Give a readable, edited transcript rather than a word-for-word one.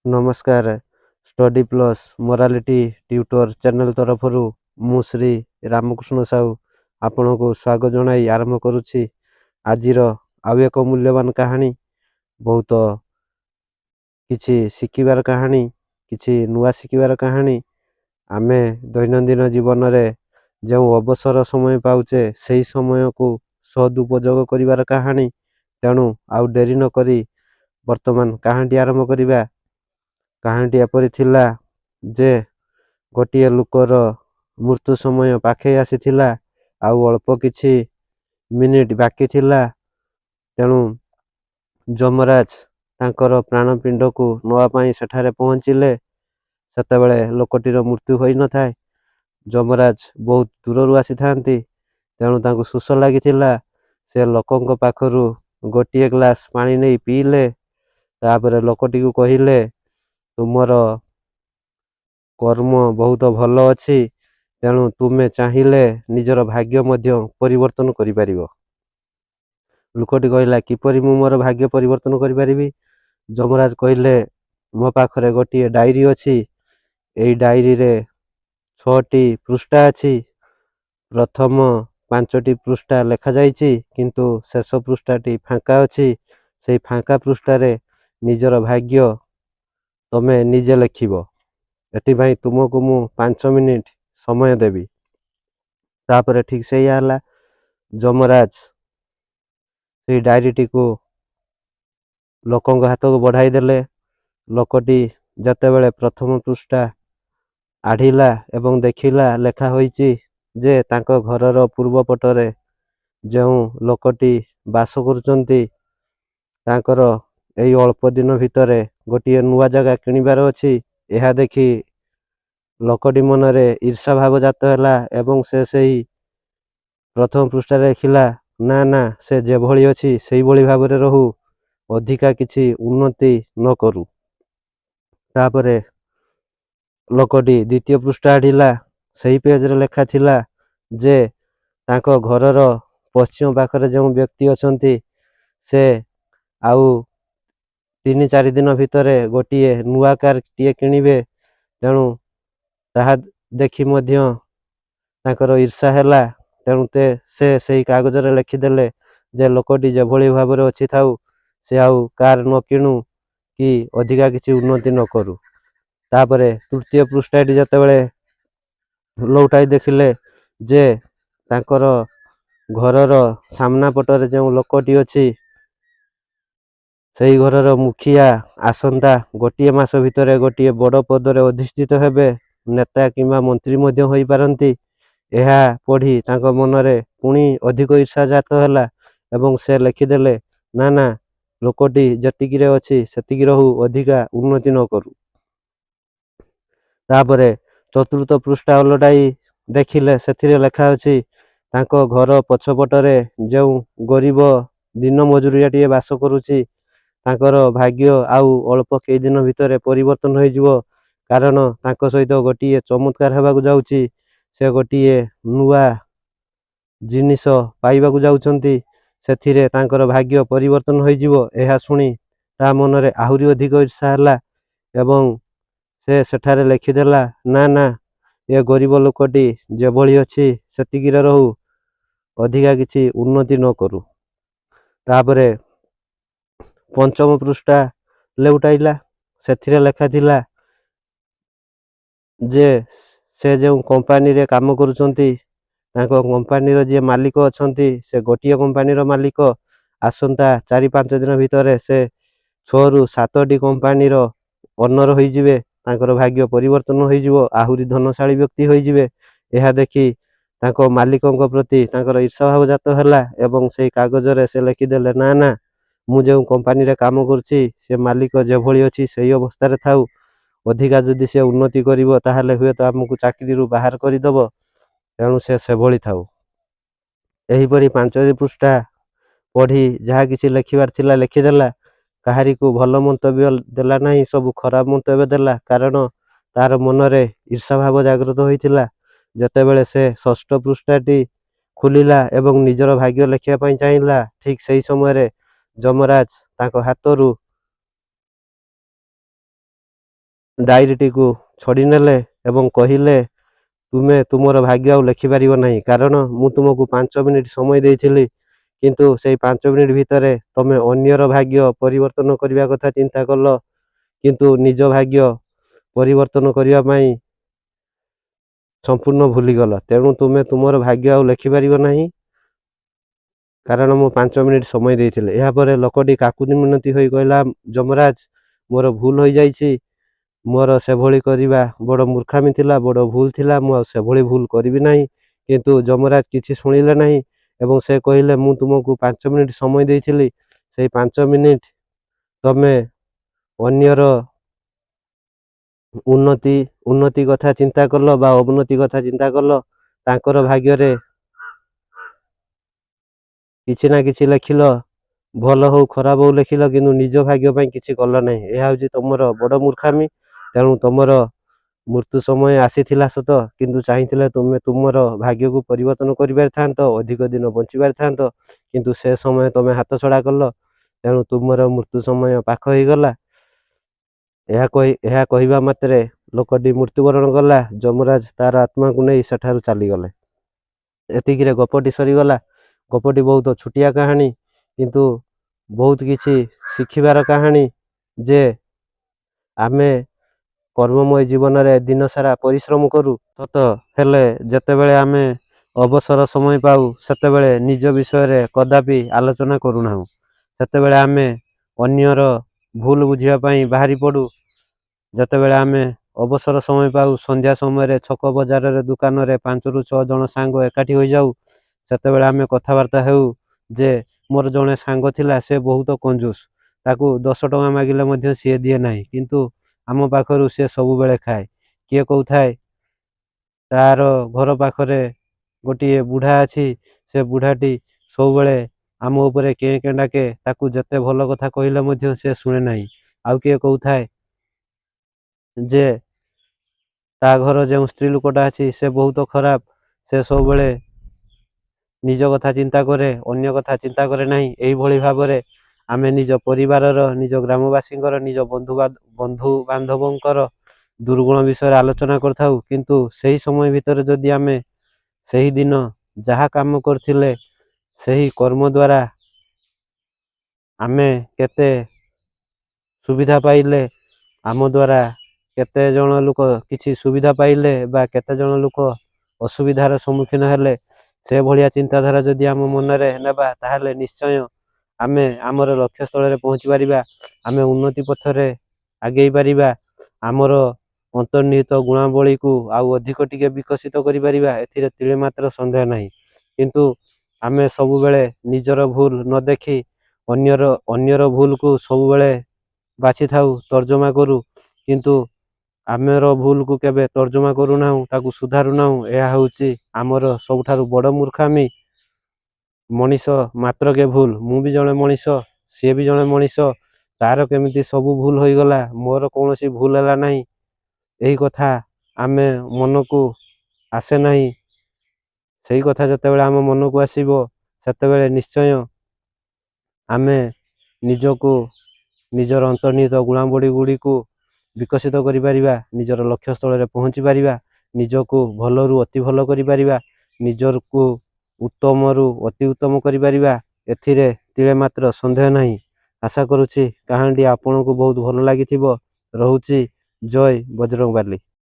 नमस्कार study plus morality tutor channel तरफ मु श्री रामकृष्ण साहू आपण को स्वागत जनाई आरंभ करुच्ची। आज आउ एक मूल्यवान कहानी बहुत किछि शिखिबार कहानी किछि नुआ शिखिबार कहानी। आमे दैनंदिन जीवन रे जो अवसर समय पाउचे सही समय को सदुपयोग करिवार कहानी। तेणु आउ डेरी न करी वर्तमान कहानी आरंभ करिबा। कहानी एपरी थिला जे गोटिए लुकर मृत्यु समय पाखे आसीथिला आउ अल्प किछि मिनिट बाकी थिला। तेणु जमराज तांकर प्राणपिंड को नवा पाई सेठारे पहुंचिले। सेतेबेले लोकटीर मृत्यु होई न थाए। जमराज बहुत दूररु आसी थांती। तेणु तांको सुस लागिथिला। से लोकंक पाखरु गोटिए ग्लास पानी नहीं पीले। तापरे लोकटी को कहिले तुमर कर्म बहुत भल अच्छी। तेणु तुमे चाहिए निजर भाग्य मध्य परिवर्तन करि परिबो। लोकटी कहला किपरि मु मोर भाग्य परिवर्तन करि परिबी। जमराज कहले मो पाखरे गोटिए डायरी अछि। एई डायरी रे 6टी पृष्ठा अछि। प्रथम 5टी पृष्ठा लेखा जाइछि किंतु शेष पृष्ठाटी फांका अछि। सेई फांका पृष्ठारे निजर भाग्य तमे निजे लेखिबो। एथिभाई तुमको मु 5 मिनिट समय देवी। तापरे ठीक से आला। जमराज से डायरीटी को लोकंग हाथ को बढ़ाई देले। लोकटी जतेबेले प्रथम पृष्ठा आढ़िला एवं देखिला लेखा होईची जे तांको घरर पूर्व पटरे जो लोकटी बास करुचंती तांकर एई अल्प दिन भितरे गोटिए नुआ जगह किनिबार अछि। एहा देखि लोकटी मनरे ईर्षा भाव जात होला एवं से सेही प्रथम पृष्ठा लेखिला ना ना से जेभଳି अछि सेही भଳି भाबरे रहू, अधिका किछि उन्नति न करू। तापरे लोकटी द्वितीय पृष्ठा आढ़िला। सही पेज रे लेखा थिला जे तांको घरर पश्चिम पाखरे जो व्यक्ति अछंती से आउ 3-4 दिन भितरे गोटिए नुआ कार टिए किनिबे। तेणु ताहा देखि मध्य तांकर ईर्षा हैला। तेणु से सही कागज रे लिखिदेले जे लोकटी जेभଳି भाबरे अछि थाउ से आउ कार न किणु कि अधिका किछि उन्नति न करू। तापरे तृतीय पृष्ठाटी जतेबेले लौटाई देखिले जे तांकर घरर सामना पटरे जो लोकटी अछि सेही घरर मुखिया आसंता गोटिए मास भितरे गोटिए बड़ पदरे अधिष्ठित हेबे। नेता किंबा मंत्री मध्य होई पारंती। एहा पढ़ी तांको मनरे पुणी अधिक ईर्षा जात होला एवं से लिखिदेले ना ना लोकटी जतिकिरे अछि सेतिकी रहू, अधिका उन्नति न करू। तापरे चतुर्थ पृष्ठा उलटाई देखिले सेथिरे लेखा अछि तांको घर पछपटरे जो गरीब दिन मजुरियाटिए बास करूची तांकर भाग्य आउ अल्प कई दिन भितरे परिवर्तन हो जिवो। कारण तांको सहित गोटिए चमत्कार हेबाकु जाउची। से गोटिए नुआ जिनिस पाइबाकु जाउचंती। सेथिरे तांकर भाग्य परिवर्तन हो जिवो। एहा सुनी ता मनरे आहुरी अधिक ईर्षा होला एवं से सेठारे लिखिदेला ना ना ए गरीब लोकटी जेभଳି अछि सेतिकिरे रहू, अधिका किछि उन्नति न करू। तापरे पंचम पृष्ठा लेउटाइला। सेथिरे लेखा थिला जे से जो कंपनी रे काम करूचंती तांको कंपनी रो जे मालिक अछंती से गोटिए कंपनी रो मालिक आसंता 4-5 दिन भितरे से 6-7टी कंपनी रो ओनर होई जिवे। तांकर भाग्य परिवर्तन होई जिवो, आहुरी धनशाली व्यक्ति होई जिवे। एहा देखि तांको मालिकंक प्रति तांकर ईर्षा भाव जात होला एवं सेही कागज रे से लिखिदेले ना ना मु जो कंपनी रे काम करूची से मालिक जेभଳି अछि सेही अवस्था रे थाउ, अधिका जदि से उन्नति करिवो ताहाले हुए तो हमकु चाकरी रु बाहर करिदबो। तेणु से सेभଳି थाउ। एही परी 5टी पृष्ठा पढ़ी जहा किछि लिखिबार थिला लिखिदेला। काहारी को भल मंतव्य देला नहीं, सब खराब मंतव्य देला। कारण तार मनरे ईर्षा भाव जागृत होइथिला। जतेबेले से षष्ठ पृष्ठाटी खुलिला एवं निजर भाग्य लेखिया पई चाहिला, ठीक सही समय रे जमराज ताको हातरू ଡାଏରୀଟିକୁ ଛଡି ନେଲେ ଏବଂ କହିଲେ ତୁମେ ତୁମର ଭାଗ୍ୟ ଆଉ ଲେଖିପାରିବ ନାହିଁ, କାରଣ ମୁଁ ତୁମକୁ 5 ମିନିଟ୍ ସମୟ ଦେଇଥିଲି, କିନ୍ତୁ ସେଇ 5 ମିନିଟ୍ ଭିତରେ ତମେ ଅନ୍ୟର ଭାଗ୍ୟ ପରିବର୍ତ୍ତନ କରିବା କଥା ଚିନ୍ତା କଲ, କିନ୍ତୁ ନିଜ ଭାଗ୍ୟ ପରିବର୍ତ୍ତନ କରିବା ପାଇଁ ସମ୍ପୂର୍ଣ୍ଣ ଭୁଲିଗଲ। ତେଣୁ ତୁମେ ତୁମର ଭାଗ୍ୟ ଆଉ ଲେଖିପାରିବ ନାହିଁ, କାରଣ ମୁଁ 5 ମିନିଟ୍ ସମୟ ଦେଇଥିଲି। ଏହାପରେ ଲୋକଟି କାକୁତି ମିନତି ହୋଇ କହିଲା, ଯମରାଜ, ମୋର ଭୁଲ ହୋଇଯାଇଛି, ମୋର ସେଭଳି କରିବା ବଡ଼ ମୂର୍ଖାମି ଥିଲା, ବଡ଼ ଭୁଲ ଥିଲା, ମୁଁ ଆଉ ସେଭଳି ଭୁଲ କରିବି ନାହିଁ। କିନ୍ତୁ ଯମରାଜ କିଛି ଶୁଣିଲେ ନାହିଁ ଏବଂ ସେ କହିଲେ, ମୁଁ ତୁମକୁ 5 ମିନିଟ୍ ସମୟ ଦେଇଥିଲି, ସେଇ 5 ମିନିଟ୍ ତମେ ଅନ୍ୟର ଉନ୍ନତି କଥା ଚିନ୍ତା କଲ ବା ଅବନତି କଥା ଚିନ୍ତା କଲ, ତାଙ୍କର ଭାଗ୍ୟରେ କିଛି ନା କିଛି ଲେଖିଲ, ଭଲ ହଉ ଖରାପ ହଉ ଲେଖିଲ, କିନ୍ତୁ ନିଜ ଭାଗ୍ୟ ପାଇଁ କିଛି କଲ ନାହିଁ। ଏହା ହେଉଛି ତମର ବଡ଼ ମୂର୍ଖାମି। ତେଣୁ ତମର ମୃତ୍ୟୁ ସମୟ ଆସିଥିଲା ସତ, କିନ୍ତୁ ଚାହିଁଥିଲେ ତୁମେ ତୁମର ଭାଗ୍ୟକୁ ପରିବର୍ତ୍ତନ କରିପାରିଥାନ୍ତ, ଅଧିକ ଦିନ ବଞ୍ଚି ପାରିଥାନ୍ତ, କିନ୍ତୁ ସେ ସମୟ ତମେ ହାତଛଡ଼ା କଲ। ତେଣୁ ତୁମର ମୃତ୍ୟୁ ସମୟ ପାଖ ହୋଇଗଲା। ଏହା କହିବା ମାତ୍ରେ ଲୋକଟି ମୃତ୍ୟୁବରଣ କଲା। ଯମରାଜ ତାର ଆତ୍ମାକୁ ନେଇ ସେଠାରୁ ଚାଲିଗଲେ। ଏତିକିରେ ଗପଟି ସରିଗଲା। ଗପଟି ବହୁତ ଛୋଟିଆ କାହାଣୀ, କିନ୍ତୁ ବହୁତ କିଛି ଶିଖିବାର କାହାଣୀ ଯେ ଆମେ କର୍ମମୟ ଜୀବନରେ ଦିନସାରା ପରିଶ୍ରମ କରୁ ସତ, ହେଲେ ଯେତେବେଳେ ଆମେ ଅବସର ସମୟ ପାଉ ସେତେବେଳେ ନିଜ ବିଷୟରେ କଦାପି ଆଲୋଚନା କରୁନାହୁଁ। ସେତେବେଳେ ଆମେ ଅନ୍ୟର ଭୁଲ ବୁଝିବା ପାଇଁ ବାହାରି ପଡ଼ୁ। ଯେତେବେଳେ ଆମେ ଅବସର ସମୟ ପାଉ, ସନ୍ଧ୍ୟା ସମୟରେ ଛକ ବଜାରରେ ଦୋକାନରେ 5ରୁ 6 ଜଣ ସାଙ୍ଗ ଏକାଠି ହୋଇଯାଉ, ସେତେବେଳେ ଆମେ କଥାବାର୍ତ୍ତା ହେଉ ଯେ ମୋର ଜଣେ ସାଙ୍ଗ ଥିଲା, ସେ ବହୁତ କଞ୍ଜୁସ, ତାକୁ 10 ଟଙ୍କା ମାଗିଲେ ମଧ୍ୟ ସିଏ ଦିଏ ନାହିଁ, କିନ୍ତୁ ଆମ ପାଖରୁ ସେ ସବୁବେଳେ ଖାଏ। କିଏ କହୁଥାଏ ତାର ଘର ପାଖରେ ଗୋଟିଏ ବୁଢ଼ା ଅଛି, ସେ ବୁଢ଼ାଟି ସବୁବେଳେ ଆମ ଉପରେ କେଁ କେଁ ଡାକେ, ତାକୁ ଯେତେ ଭଲ କଥା କହିଲେ ମଧ୍ୟ ସେ ଶୁଣେ ନାହିଁ। ଆଉ କିଏ କହୁଥାଏ ଯେ ତା ଘର ଯେଉଁ ସ୍ତ୍ରୀ ଲୋକଟା ଅଛି ସେ ବହୁତ ଖରାପ, ସେ ସବୁବେଳେ ନିଜ କଥା ଚିନ୍ତା କରେ, ଅନ୍ୟ କଥା ଚିନ୍ତା କରେ ନାହିଁ। ଏଇଭଳି ଭାବରେ ଆମେ ନିଜ ପରିବାରର, ନିଜ ଗ୍ରାମବାସୀଙ୍କର, ନିଜ ବନ୍ଧୁ ବାନ୍ଧବଙ୍କର ଦୁର୍ଗୁଣ ବିଷୟରେ ଆଲୋଚନା କରିଥାଉ। କିନ୍ତୁ ସେହି ସମୟ ଭିତରେ ଯଦି ଆମେ ସେହି ଦିନ ଯାହା କାମ କରିଥିଲେ, ସେହି କର୍ମ ଦ୍ୱାରା ଆମେ କେତେ ସୁବିଧା ପାଇଲେ, ଆମ ଦ୍ୱାରା କେତେ ଜଣ ଲୋକ କିଛି ସୁବିଧା ପାଇଲେ ବା କେତେ ଜଣ ଲୋକ ଅସୁବିଧାର ସମ୍ମୁଖୀନ ହେଲେ, ସେଭଳିଆ ଚିନ୍ତାଧାରା ଯଦି ଆମ ମନରେ ନେବା, ତାହେଲେ ନିଶ୍ଚୟ ଆମେ ଆମର ଲକ୍ଷ୍ୟସ୍ଥଳରେ ପହଞ୍ଚି ପାରିବା। ଆମେ ଉନ୍ନତି ପଥରେ ଆଗେଇ ପାରିବା। ଆମର ଅନ୍ତର୍ନିହିତ ଗୁଣାବଳୀକୁ ଆଉ ଅଧିକ ଟିକେ ବିକଶିତ କରିପାରିବା, ଏଥିରେ ତିଳେ ମାତ୍ର ସନ୍ଦେହ ନାହିଁ। କିନ୍ତୁ ଆମେ ସବୁବେଳେ ନିଜର ଭୁଲ ନ ଦେଖି ଅନ୍ୟର ଭୁଲକୁ ସବୁବେଳେ ବାଛିଥାଉ, ତର୍ଜମା କରୁ, କିନ୍ତୁ ଆମର ଭୁଲକୁ କେବେ ତର୍ଜମା କରୁନାହୁଁ, ତାକୁ ସୁଧାରୁନାହୁଁ। ଏହା ହେଉଛି ଆମର ସବୁଠାରୁ ବଡ଼ ମୂର୍ଖାମି। ମଣିଷ ମାତ୍ରକେ ଭୁଲ। ମୁଁ ବି ଜଣେ ମଣିଷ, ସିଏ ବି ଜଣେ ମଣିଷ, ତାର କେମିତି ସବୁ ଭୁଲ ହୋଇଗଲା, ମୋର କୌଣସି ଭୁଲ ହେଲା ନାହିଁ, ଏହି କଥା ଆମେ ମନକୁ ଆସେ ନାହିଁ। ସେଇ କଥା ଯେତେବେଳେ ଆମ ମନକୁ ଆସିବ, ସେତେବେଳେ ନିଶ୍ଚୟ ଆମେ ନିଜକୁ, ନିଜର ଅନ୍ତର୍ନିହିତ ଗୁଣାବଳୀ ଗୁଡ଼ିକୁ ବିକଶିତ କରିପାରିବା, ନିଜର ଲକ୍ଷ୍ୟସ୍ଥଳରେ ପହଞ୍ଚି ପାରିବା, ନିଜକୁ ଭଲରୁ ଅତି ଭଲ କରିପାରିବା, ନିଜକୁ ଉତ୍ତମରୁ ଅତି ଉତ୍ତମ କରିପାରିବା। ଏଥିରେ ତିଳେ ମାତ୍ର ସନ୍ଦେହ ନାହିଁ। ଆଶା କରୁଛି କାହାଣୀଟି ଆପଣଙ୍କୁ ବହୁତ ଭଲ ଲାଗିଥିବ। ରହୁଛି। ଜୟ ବଜରଙ୍ଗବାଲି।